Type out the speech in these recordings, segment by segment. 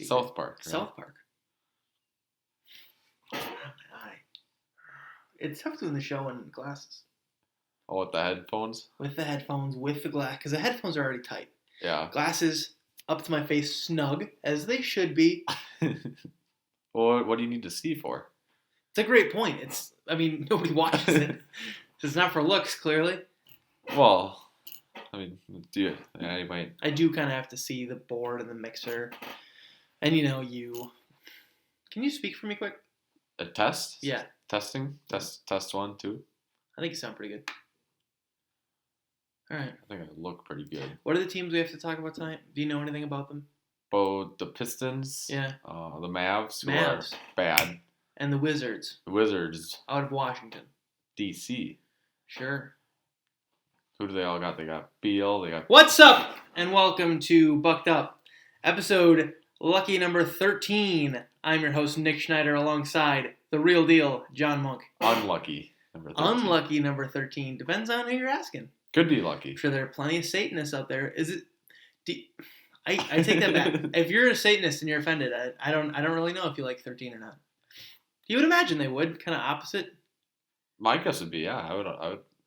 stupid. South Park. Right? South Park. Oh, my eye. It's tough doing the show in glasses. Oh, with the headphones? With the headphones, with the glass, because the headphones are already tight. Yeah. Glasses up to my face, snug, as they should be. Well, what do you need to see for? It's a great point. Nobody watches it. It's not for looks, clearly. Well, you might. I do kind of have to see the board and the mixer. And, Can you speak for me quick? A test? Yeah. Testing? Test 1, 2? I think you sound pretty good. All right. I think I look pretty good. What are the teams we have to talk about tonight? Do you know anything about them? Oh, the Pistons. Yeah. The Mavs, who are bad. And the Wizards. The Wizards. Out of Washington. DC. Sure. Who do they all got? They got Beal. They got. What's up? And welcome to Bucked Up, episode lucky number 13. I'm your host, Nick Schneider, alongside the real deal, John Monk. Unlucky number 13. Unlucky number 13. Depends on who you're asking. Could be lucky. I'm sure there are plenty of Satanists out there. Is it? I take that back. If you're a Satanist and you're offended, I don't really know if you like 13 or not. You would imagine they would, kind of opposite. My guess would be, yeah. I would.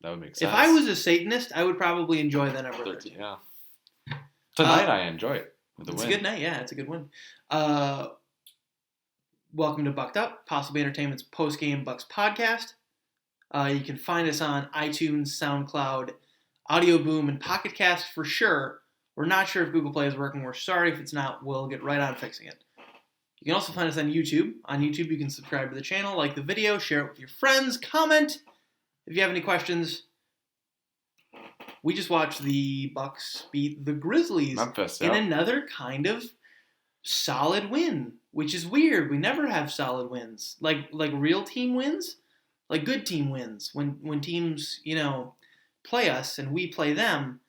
That would make sense. If I was a Satanist, I would probably enjoy the number 13. Yeah. Tonight I enjoy it. With the it's win. a good night. Yeah, it's a good win. Welcome to Bucked Up, Possibly Entertainment's PostGame Bucks podcast. You can find us on iTunes, SoundCloud, Audio Boom, and Pocket Cast for sure. We're not sure if Google Play is working. We're sorry if it's not. We'll get right on fixing it. You can also find us on YouTube. On YouTube, you can subscribe to the channel, like the video, share it with your friends, comment. If you have any questions, we just watched the Bucks beat the Grizzlies Memphis, in another kind of solid win, which is weird. We never have solid wins, like real team wins, like good team wins. When teams play us and we play them,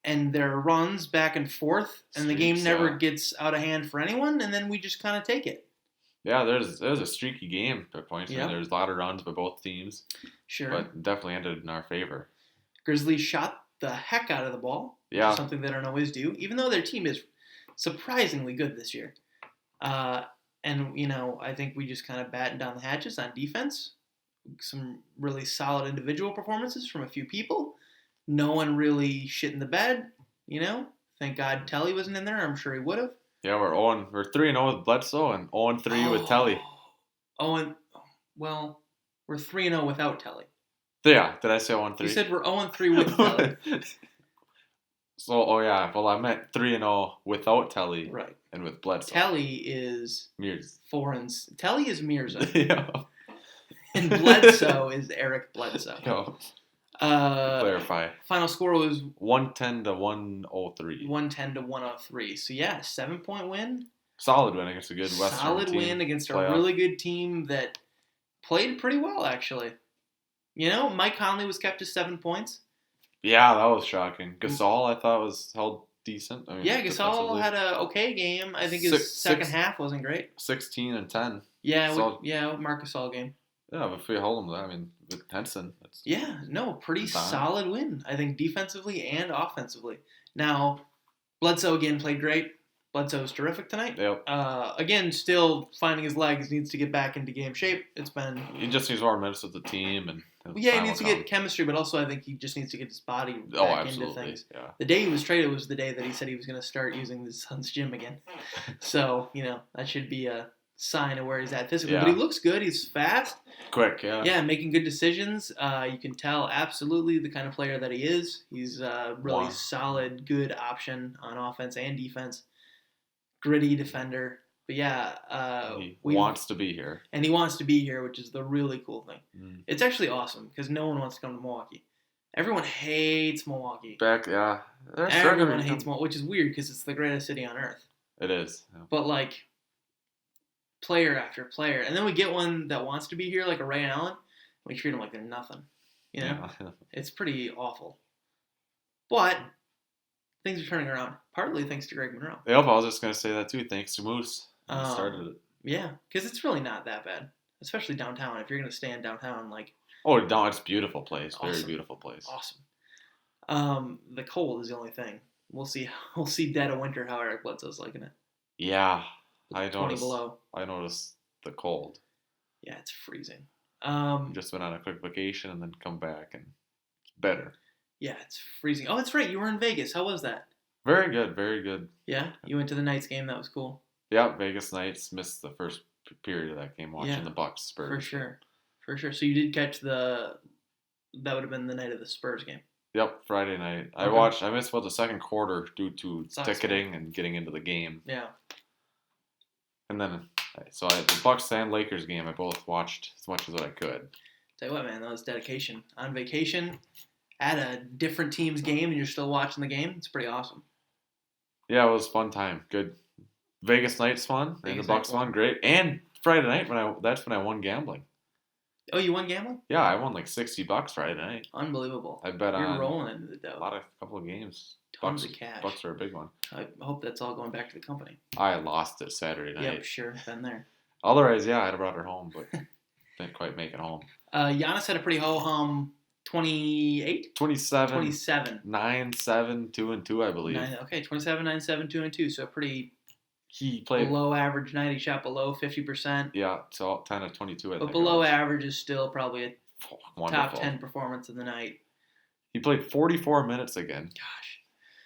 and there are runs back and forth, and the game never gets out of hand for anyone, and then we just kind of take it. Yeah, there's a streaky game at points. Yep. There's a lot of runs by both teams. Sure. But definitely ended in our favor. Grizzlies shot the heck out of the ball. Yeah. Something they don't always do, even though their team is surprisingly good this year. I think we just kind of battened down the hatches on defense. Some really solid individual performances from a few people. No one really shit in the bed, Thank God Telly wasn't in there. I'm sure he would have. Yeah, we're 3-0 with Bledsoe and 0-3 with Telly. Well, we're 3-0 without Telly. Yeah, did I say 0-3? You said we're 0-3 with Telly. So, well, I meant 3-0 without Telly. Right. And with Bledsoe. Telly is Mirza. Telly is Mirza. Yeah. And Bledsoe is Eric Bledsoe. Yo. Clarify. Final score was 110 to 103. 110 to 103. So yeah, 7-point win. Solid win against a good Western Solid team. win against a Playoff. really good team that played pretty well, actually. Mike Conley was kept to 7 points. Yeah, that was shocking. Gasol, I thought, was held decent. Gasol had an okay game. I think his second half wasn't great. 16 and 10. Yeah, Marc Gasol game. Yeah, but if we hold him, with Henson. Pretty solid win. I think defensively and offensively. Now, Bledsoe again played great. Bledsoe's terrific tonight. Yep. Again, still finding his legs. Needs to get back into game shape. He just needs more minutes with the team, and he needs to get chemistry, but also I think he just needs to get his body back into things. Yeah. The day he was traded was the day that he said he was going to start using the Suns gym again. So that should be a sign of where he's at physically. Yeah. But he looks good. He's fast. Quick, yeah. Yeah, making good decisions. You can tell absolutely the kind of player that he is. He's a really solid, good option on offense and defense. Gritty defender. But yeah. He wants to be here. And he wants to be here, which is the really cool thing. Mm. It's actually awesome because no one wants to come to Milwaukee. Everyone hates Milwaukee. Everyone hates Milwaukee, which is weird because it's the greatest city on earth. It is. Yeah. But player after player. And then we get one that wants to be here, like a Ray Allen. We treat them like they're nothing. Yeah. It's pretty awful. But things are turning around. Partly thanks to Greg Monroe. Yep, I was just going to say that too. Thanks to Moose. He started it. Yeah, because it's really not that bad. Especially downtown. If you're going to stay in downtown, it's a beautiful place. Awesome. Very beautiful place. Awesome. The cold is the only thing. We'll see dead of winter how Eric Bledsoe's liking it. Yeah, I 20 noticed. below. I noticed the cold. Yeah, it's freezing. Just went on a quick vacation and then come back and it's better. Yeah, it's freezing. Oh, that's right. You were in Vegas. How was that? Very good, very good. Yeah, you went to the Knights game. That was cool. Yeah, Vegas Knights missed the first period of that game watching Yeah, the Bucks Spurs. For sure. So you did catch that would have been the night of the Spurs game. Yep, Friday night. Okay. I missed about the second quarter due to Sucks, ticketing and getting into the game. Yeah. And then, the Bucks and Lakers game, I both watched as much as I could. Tell you what, man, that was dedication. On vacation, at a different team's game, and you're still watching the game. It's pretty awesome. Yeah, it was a fun time. Good. Vegas Knights fun, and the Bucks won. Great. And Friday night, that's when I won gambling. Oh, you won gambling? Yeah, I won like $60 Friday night. Unbelievable. I bet You're on rolling into the dough. a couple of games. Tons of cash. Bucks are a big one. I hope that's all going back to the company. I lost it Saturday night. Yep, sure. Been there. Otherwise, yeah, I'd have brought her home, but didn't quite make it home. Giannis had a pretty ho-hum 28? 27. 9-7, 2-2, I believe. 27, 9-7, 2-2. So pretty he played below average night. He shot below 50%. Yeah, so 10 of 22, I think. But below average is still probably a wonderful. top 10 performance of the night. He played 44 minutes again. Gosh.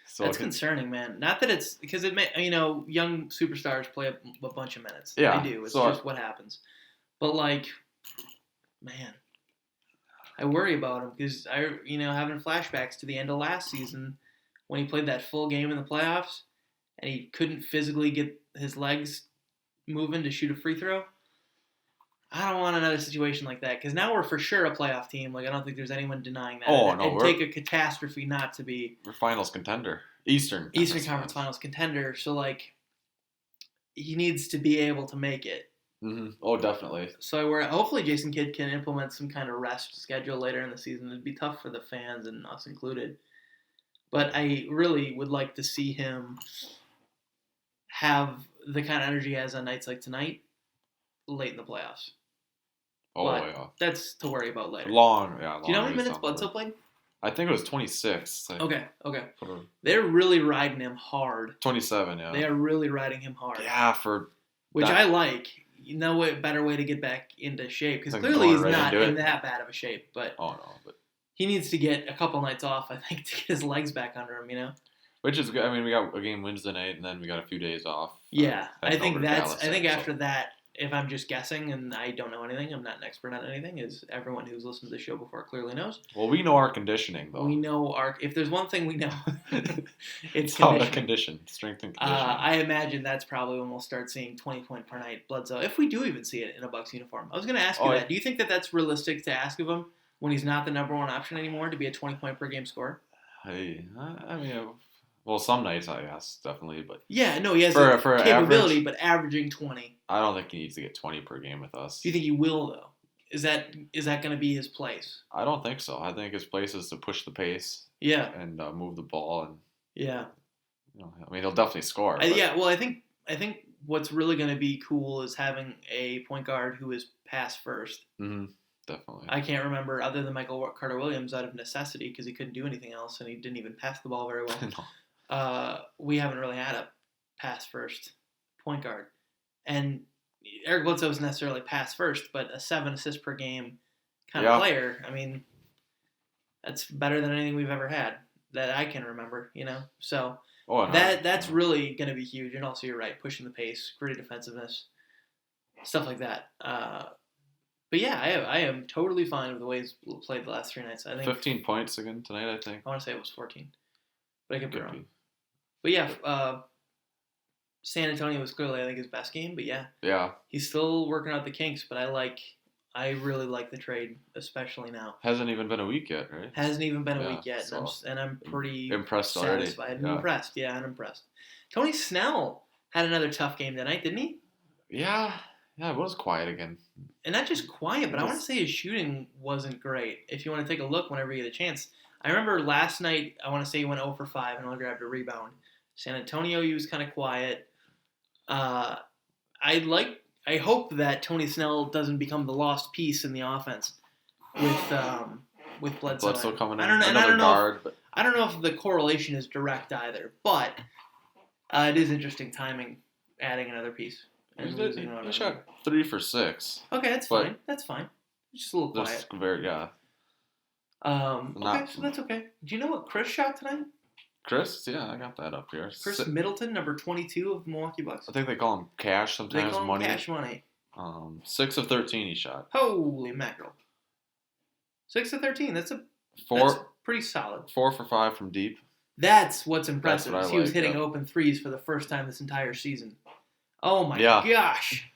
So that's concerning, man. Not that it's because young superstars play a bunch of minutes. Yeah, they do. It's just what happens. But man, I worry about him because having flashbacks to the end of last season when he played that full game in the playoffs and he couldn't physically get his legs moving to shoot a free throw. I don't want another situation like that because now we're for sure a playoff team. I don't think there's anyone denying that. Oh, and no, take a catastrophe not to be. We're finals contender. Eastern Conference Finals contender. So, he needs to be able to make it. Mm-hmm. Oh, definitely. So, hopefully Jason Kidd can implement some kind of rest schedule later in the season. It'd be tough for the fans and us included. But I really would like to see him have the kind of energy he has on nights like tonight late in the playoffs. Oh, yeah. That's to worry about later. Long. Do you know how many minutes Bledsoe played? I think it was 26. Okay. They're really riding him hard. 27, yeah. They are really riding him hard. Yeah, which I like. Better way to get back into shape because clearly he's not in that bad of a shape. But he needs to get a couple nights off, I think, to get his legs back under him. Which is good. I mean, we got a game Wednesday night, and then we got a few days off. Yeah, I think after that, if I'm just guessing and I don't know anything, I'm not an expert on anything, as everyone who's listened to the show before clearly knows. Well, we know our conditioning, though. We know if there's one thing we know, it's how to condition, strength and conditioning. I imagine that's probably when we'll start seeing 20-point per night Bledsoe, if we do even see it in a Bucks uniform. I was going to ask you that. Do you think that that's realistic to ask of him when he's not the number one option anymore to be a 20-point per game scorer? Hey, I mean... Well, some nights, I guess, definitely, but... Yeah, no, he has the capability, but averaging 20. I don't think he needs to get 20 per game with us. Do you think he will, though? Is that going to be his place? I don't think so. I think his place is to push the pace. Yeah. And move the ball. And yeah. I mean, he'll definitely score. I think what's really going to be cool is having a point guard who is pass first. Mm-hmm. Definitely. I can't remember, other than Michael Carter-Williams, out of necessity, because he couldn't do anything else, and he didn't even pass the ball very well. No. We haven't really had a pass first point guard. And Eric Bledsoe isn't necessarily pass first, but a 7 assists per game kind of player. I mean, that's better than anything we've ever had that I can remember, So that's really going to be huge. And also, you're right, pushing the pace, gritty defensiveness, stuff like that. But yeah, I am totally fine with the way he's played the last 3 nights. I think 15 points again tonight, I think. I want to say it was 14, but I could be wrong. But yeah, San Antonio was clearly, I think, his best game. But yeah, he's still working out the kinks. But I really like the trade, especially now. Hasn't even been a week yet, right? Hasn't even been a week yet, so and I'm pretty impressed satisfied. Already. I'm impressed. Yeah, I'm impressed. Tony Snell had another tough game tonight, didn't he? Yeah, it was quiet again. And not just quiet, but I want to say his shooting wasn't great. If you want to take a look whenever you get a chance. I remember last night, I want to say he went 0 for 5 and only grabbed a rebound. San Antonio, he was kind of quiet. I hope that Tony Snell doesn't become the lost piece in the offense with Bledsoe. Bledsoe coming in, I don't know if the correlation is direct either, but it is interesting timing adding another piece. And He shot 3 for 6. Okay, that's fine. That's fine. Just a little quiet. Yeah. Okay, so that's okay. Do you know what Chris shot tonight? Chris? Yeah, I got that up here. Chris Middleton, number 22 of the Milwaukee Bucks. I think they call him Cash sometimes. They call him Cash Money. 6 of 13 he shot. Holy mackerel. 6 of 13. That's pretty solid. 4 for 5 from deep. That's what's impressive. That's what he was hitting open threes for the first time this entire season. Oh my gosh.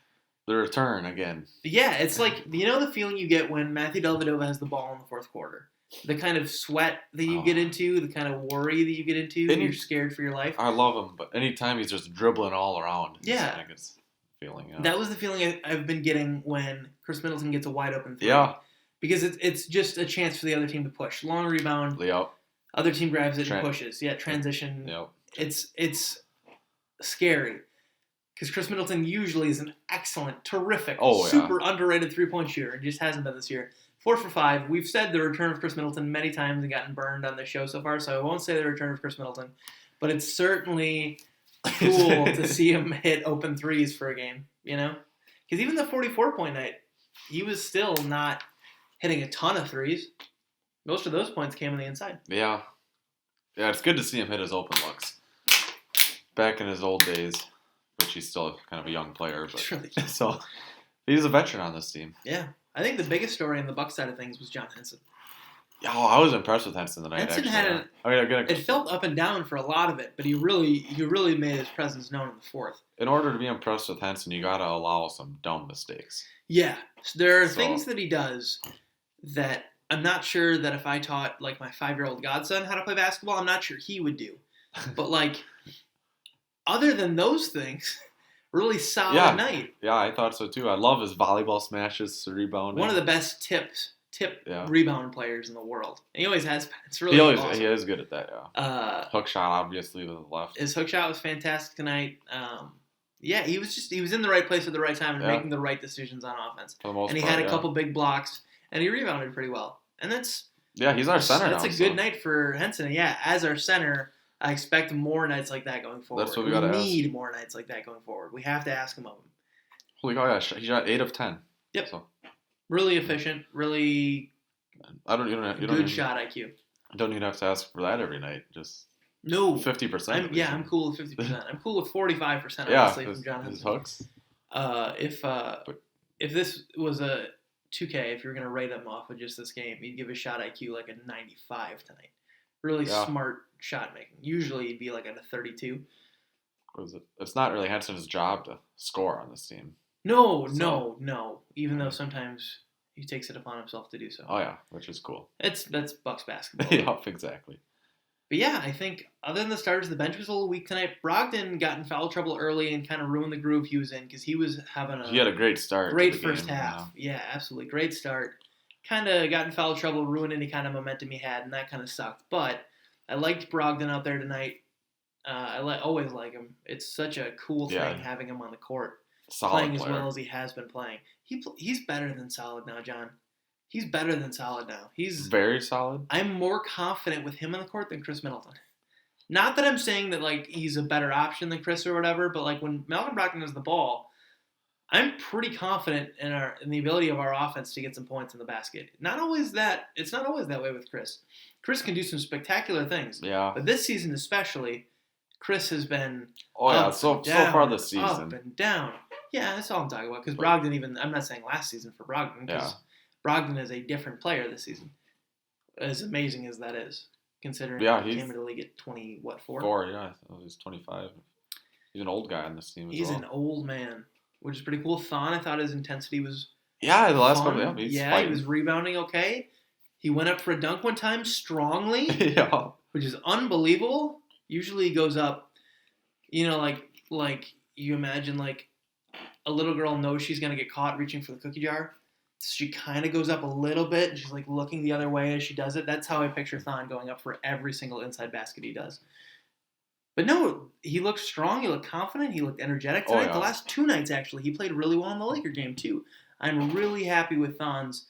The return again. Yeah, it's like, you know the feeling you get when Matthew Dellavedova has the ball in the fourth quarter? The kind of sweat that you get into, the kind of worry that you get into, you're scared for your life. I love him, but anytime he's just dribbling all around, yeah, I guess feeling. Yeah. That was the feeling I've been getting when Chris Middleton gets a wide open three. Yeah, because it's just a chance for the other team to push. Long rebound. Yep. Other team grabs it and pushes. Yeah, transition. Yep. It's scary. Because Chris Middleton usually is an excellent, terrific, super underrated three-point shooter. It just hasn't been this year. 4 for 5. We've said the return of Chris Middleton many times and gotten burned on the show so far, so I won't say the return of Chris Middleton. But it's certainly cool to see him hit open threes for a game, you know? Because even the 44-point night, he was still not hitting a ton of threes. Most of those points came on the inside. Yeah. Yeah, it's good to see him hit his open looks. Back in his old days, which he's still kind of a young player. But, really. So he's a veteran on this team. Yeah. I think the biggest story on the Bucks side of things was John Henson. Yeah, I was impressed with Henson tonight. Henson actually. It felt up and down for a lot of it, but he really made his presence known in the fourth. In order to be impressed with Henson, you got to allow some dumb mistakes. Yeah. So there are things that he does that I'm not sure that if I taught like my 5-year-old godson how to play basketball, I'm not sure he would do. But like, other than those things, really solid night. Yeah, I thought so too. I love his volleyball smashes, rebounding. One of the best tip rebound players in the world. And he always has been. It's really awesome. He is good at that, yeah. Hook shot, obviously, with the left. His hook shot was fantastic tonight. Yeah, he was in the right place at the right time and making the right decisions on offense. For the most part, he had a couple big blocks, and he rebounded pretty well. And that's... Yeah, he's our center now. That's a good night for Henson. Yeah, as our center... I expect more nights like that going forward. That's what we got to ask. We need more nights like that going forward. We have to ask him of him. Holy cow, yeah. He shot 8 of 10. Yep. So. Really efficient, really good shot IQ. You don't even have to ask for that every night. Just 50%. I'm cool with 50%. I'm cool with 45%, honestly, from John Henson. His hooks. If this was a 2K, if you're going to rate him off of just this game, you'd give his shot IQ like a 95 tonight. Really smart shot making. Usually he'd be like at a 32. It's not really Henson's job to score on this team. No. Even though sometimes he takes it upon himself to do so. Oh yeah, which is cool. That's Bucks basketball. Yep, exactly. But yeah, I think other than the starters, the bench was a little weak tonight. Brogdon got in foul trouble early and kind of ruined the groove he was in because he was having he had a great start. Great first half. Yeah, absolutely. Great start. Kind of got in foul trouble, ruined any kind of momentum he had, and that kind of sucked. But I liked Brogdon out there tonight. I always like him. It's such a cool thing having him on the court, playing as well as he has been playing. He's better than solid now, John. He's better than solid now. He's very solid. I'm more confident with him on the court than Chris Middleton. Not that I'm saying that like he's a better option than Chris or whatever, but like when Malcolm Brogdon has the ball, I'm pretty confident in the ability of our offense to get some points in the basket. It's not always that way with Chris. Chris can do some spectacular things. Yeah. But this season especially, Chris has been so far this season. Up and down. Yeah, that's all I'm talking about. Because Brogdon I'm not saying last season for Brogdon, because Brogdon is a different player this season. As amazing as that is, considering he came into the league at 4? 4, yeah. He's 25. He's an old guy on this team as well. He's an old man. Which is pretty cool. Thon, I thought his intensity was the last fun. couple. He was rebounding okay. He went up for a dunk one time strongly, which is unbelievable. Usually he goes up, like you imagine like a little girl knows she's gonna get caught reaching for the cookie jar. So she kind of goes up a little bit, and she's like looking the other way as she does it. That's how I picture Thon going up for every single inside basket he does. But no, he looked strong. He looked confident. He looked energetic tonight. The last 2 nights, actually, he played really well in the Laker game, too. I'm really happy with Thon's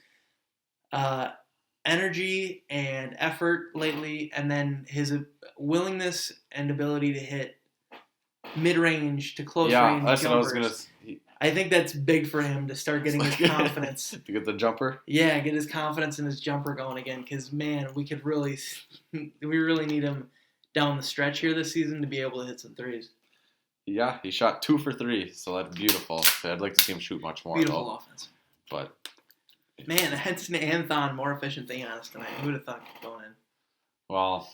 energy and effort lately, and then his willingness and ability to hit mid-range to close Yeah, range that's jumpers. what I was gonna. I think that's big for him to start getting his confidence. To get the jumper. Yeah, get his confidence and his jumper going again. Because man, we really need him down the stretch here this season to be able to hit some threes. Yeah, he shot 2 for 3, so that's beautiful. I'd like to see him shoot much more. Beautiful offense. But man, Henson and Thon more efficient than Giannis tonight. Who would have thought going in? Well,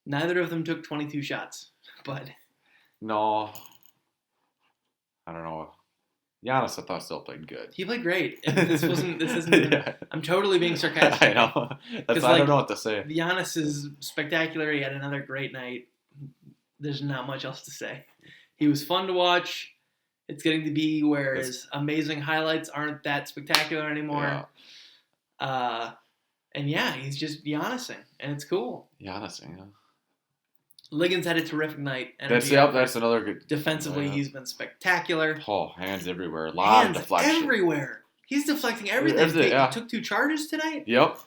neither of them took 22 shots, but no. I don't know. Giannis, I thought, still played good. He played great. This isn't even, yeah. I'm totally being sarcastic. I know. I don't know what to say. Giannis is spectacular. He had another great night. There's not much else to say. He was fun to watch. It's getting to be where his amazing highlights aren't that spectacular anymore. Yeah. And yeah, he's just Giannising, and it's cool. Giannising, yeah. Liggins had a terrific night. That's another good. Defensively, he's been spectacular. Oh, hands everywhere. A lot of deflection. Everywhere. He's deflecting everything. He took 2 charges tonight. Yep.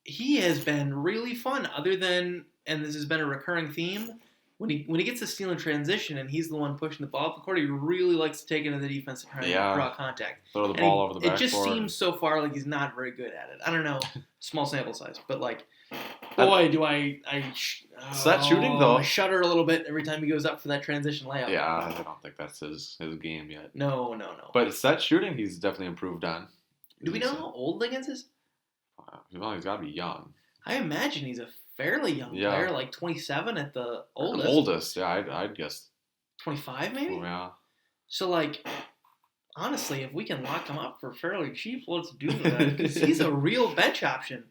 He has been really fun. Other than, and this has been a recurring theme, when he gets to steal in transition and he's the one pushing the ball up the court, he really likes to take it into the defense and try to draw contact. Throw the ball over the backboard. It just seems so far like he's not very good at it. I don't know. Small sample size, but like. Boy, do I that shooting though? I shudder a little bit every time he goes up for that transition layup. Yeah, I don't think that's his game yet. No. But set shooting, he's definitely improved on. Do we know how old Liggins is? Well, he's got to be young. I imagine he's a fairly young player, like 27 at the oldest. Oldest, yeah, I'd guess. 25 maybe? Yeah. So, like, honestly, if we can lock him up for fairly cheap, let's do that. Because he's a real bench option.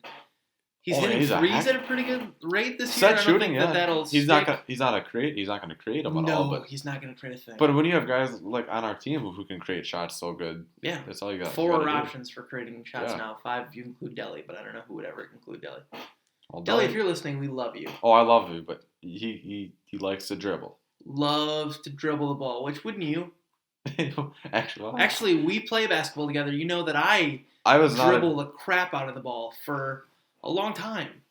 He's hitting threes at a pretty good rate this year. Set shooting, yeah. He's not going to create them at all. No, he's not going to create a thing. But when you have guys like on our team who can create shots so good, that's all you got. 4 options for creating shots now. 5 if you include Delhi, but I don't know who would ever include Delhi. Well, Delhi, if you're listening, we love you. Oh, I love you, but he likes to dribble. Loves to dribble the ball. Which wouldn't you? Actually, we play basketball together. You know that I dribble the crap out of the ball for a long time.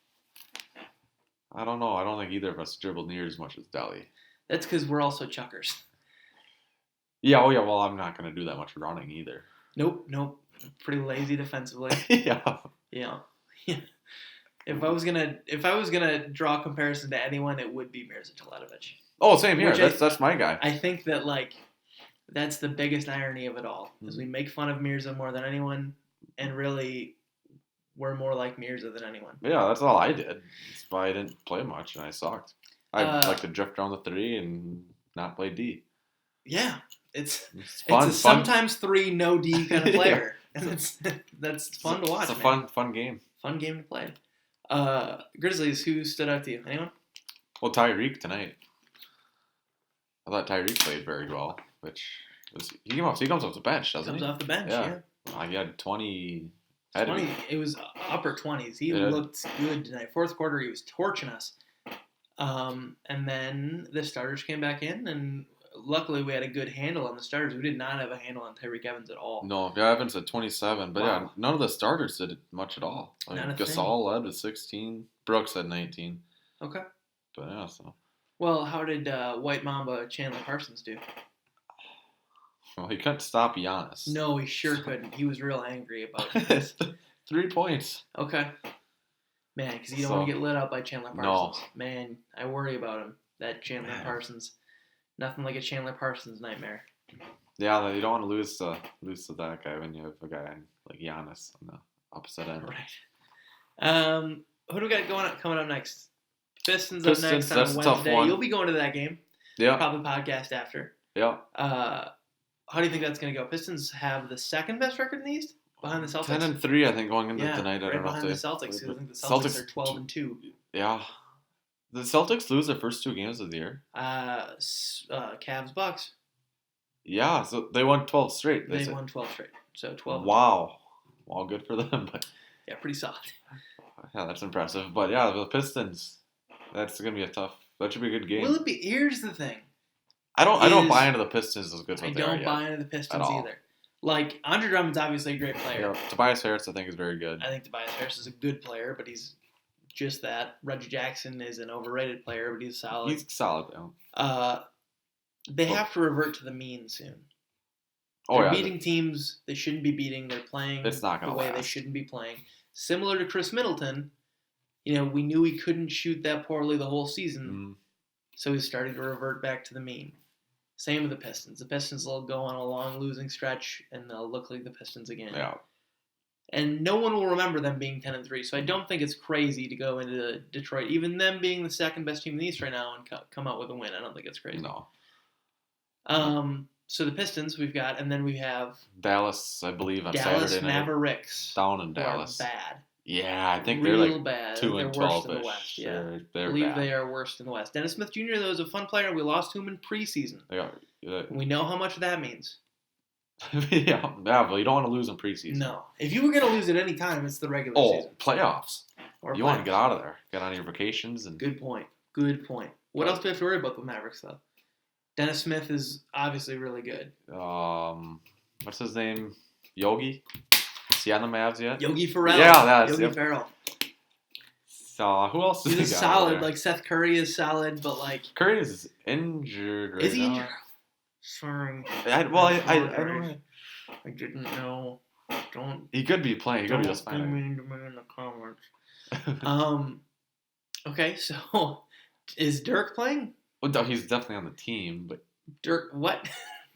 I don't know. I don't think either of us dribbled near as much as Delhi. That's because we're also chuckers. Yeah. Oh, yeah. Well, I'm not going to do that much running either. Nope. Pretty lazy defensively. Yeah. If I was gonna draw a comparison to anyone, it would be Mirza Teletovic. Oh, same here. That's my guy. I think that that's the biggest irony of it all, is we make fun of Mirza more than anyone, and really we're more like Mirza than anyone. Yeah, that's all I did. That's why I didn't play much and I sucked. I like to drift around the 3 and not play D. Yeah, it's fun. It's a sometimes 3 no D kind of player, and that's fun to watch. It's a fun game. Fun game to play. Grizzlies, who stood out to you? Anyone? Well, Tyreek tonight. I thought Tyreek played very well, he comes off the bench, doesn't he? Comes off the bench, yeah. He had 20. It was upper 20s. He looked good tonight. Fourth quarter, he was torching us. And then the starters came back in, and luckily we had a good handle on the starters. We did not have a handle on Tyreek Evans at all. No, Evans at 27, but wow. None of the starters did much at all. Gasol led with 16, Brooks at 19. Okay. But yeah, so. Well, how did White Mamba Chandler Parsons do? Well, he couldn't stop Giannis. No, he sure couldn't. He was real angry about this. 3 points. Okay. Man, because you don't want to get lit up by Chandler Parsons. No. Man, I worry about him. That Chandler Parsons. Nothing like a Chandler Parsons nightmare. Yeah, you don't want to lose to that guy when you have a guy like Giannis on the opposite end. Right. Who do we got coming up next? Pistons up next on Wednesday. Tough one. You'll be going to that game. Yeah. Probably podcast after. Yeah. How do you think that's going to go? Pistons have the second best record in the East, behind the Celtics. 10-3, I think, going into tonight. Right behind the Celtics. I think the Celtics are 12-2. Yeah. The Celtics lose their first 2 games of the year. Cavs Bucks. Yeah, so they won 12 straight. They won 12 straight. So 12. Wow. Well, good for them. But yeah, pretty solid. Yeah, that's impressive. But yeah, the Pistons. That's going to be that should be a good game. Will it be? Here's the thing. I don't buy into the Pistons as good as I don't buy into the Pistons either. Like, Andre Drummond's obviously a great player. Yeah, Tobias Harris, I think, is very good. I think Tobias Harris is a good player, but he's just that. Reggie Jackson is an overrated player, but he's solid. He's solid, though. They have to revert to the mean soon. Oh, They're beating teams they shouldn't be beating. They're playing the way they shouldn't be playing. Similar to Chris Middleton, we knew he couldn't shoot that poorly the whole season, so he's starting to revert back to the mean. Same with the Pistons. The Pistons will go on a long losing stretch, and they'll look like the Pistons again. Yeah. And no one will remember them being 10-3, so I don't think it's crazy to go into Detroit, even them being the second best team in the East right now, and come out with a win. I don't think it's crazy. No. So the Pistons we've got, and then we have Dallas, I believe, on Dallas Saturday night. Mavericks. Down in Dallas. Bad. Yeah, I think Real they're like bad. 2-12 worst in the West. Yeah, They're I believe bad. they are worst in the West. Dennis Smith Jr. though is a fun player. We lost to him in preseason. We know how much that means. yeah, well, you don't want to lose in preseason. No, if you were going to lose at any time, it's the regular season. Playoffs. Or you want to get out of there, get on your vacations, and Good point. What else do we have to worry about the Mavericks though? Dennis Smith is obviously really good. What's his name? Yogi? Is he on the Mavs yet? Yogi Ferrell. Yeah, that's Yogi Ferrell. So who else? He's solid. Like Seth Curry is solid, but like Curry is injured. Right is he now. injured? Sorry. I don't. I didn't know. Don't. He could be playing. He could be just Don't fine. mean to me in the comments. Okay, so is Dirk playing? Well, no, he's definitely on the team, but Dirk, what?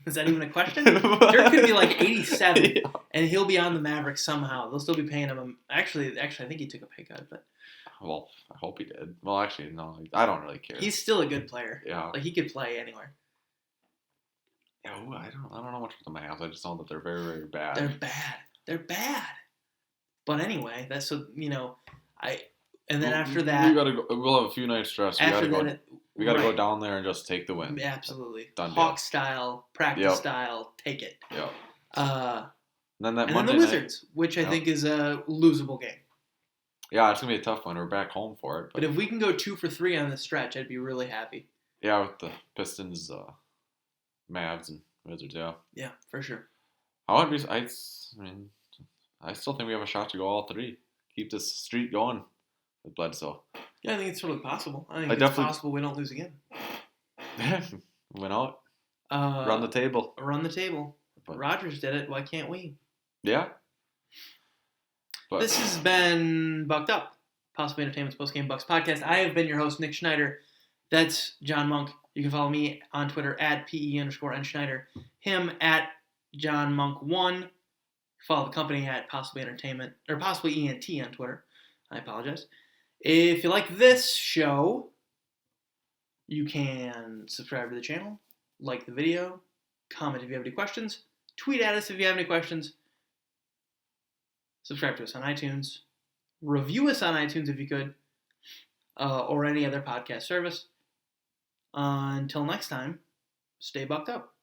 Is that even a question? Dirk could be like 87, and he'll be on the Mavericks somehow. They'll still be paying him. Actually, I think he took a pay cut, but well, I hope he did. Well, actually, no, I don't really care. he's still a good player. Yeah, Like he could play anywhere. Yeah, I don't know much about the Mavs. I just know that they're very, very bad. They're bad. But anyway, that's so and then after that, we gotta go. We'll have a few nights rest. We gotta go down there and just take the win. Absolutely. Done Hawk deal. style, practice style, take it. Yeah. And then then the Wizards, which I think is a losable game. Yeah, it's gonna be a tough one. We're back home for it. But if we can go 2 for 3 on this stretch, I'd be really happy. Yeah, with the Pistons, Mavs, and Wizards. Yeah. Yeah, for sure. I wouldn't be. I still think we have a shot to go all three. Keep this streak going with Bledsoe. Yeah, I think it's totally possible. I think it's possible we don't lose again. Went out. Run the table. Run the table. But Rodgers did it. Why can't we? Yeah. But this has been Bucked Up, Possibly Entertainment's PostGame Bucks podcast. I have been your host, Nick Schneider. That's John Monk. You can follow me on Twitter at PE_N_Schneider. Him at JohnMonk1. Follow the company at Possibly Entertainment, or Possibly ENT on Twitter. I apologize. If you like this show, you can subscribe to the channel, like the video, comment if you have any questions, tweet at us if you have any questions, subscribe to us on iTunes, review us on iTunes if you could, or any other podcast service. Until next time, stay bucked up.